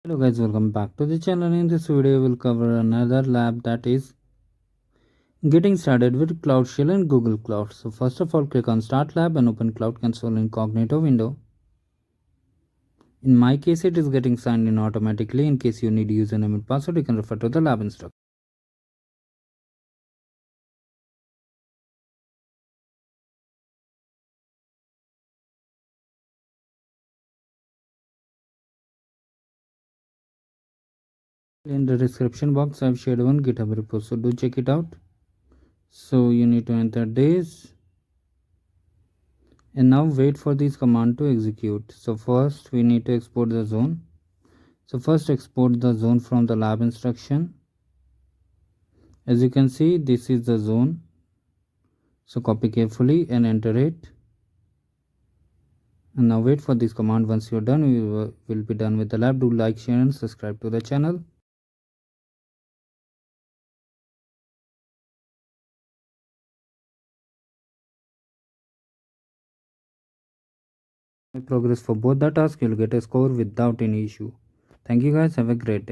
Hello guys, welcome back to the channel. In this video we'll cover another lab, that is getting started with Cloud Shell and Google Cloud. So first of all, click on Start Lab and open Cloud Console incognito window. In my case it is getting signed in automatically. In case you need username and password, you can refer to the lab instruction. In the description box I've shared one GitHub repo, so do check it out. So you need to enter this and now wait for this command to execute. So first we need to export the zone. So first export the zone from the lab instruction. As you can see, this is the zone. So copy carefully and enter it. And now wait for this command. Once you're done, we will be done with the lab. Do like, share and subscribe to the channel. Progress for both the tasks, you'll get a score without any issue. Thank you guys. Have a great day.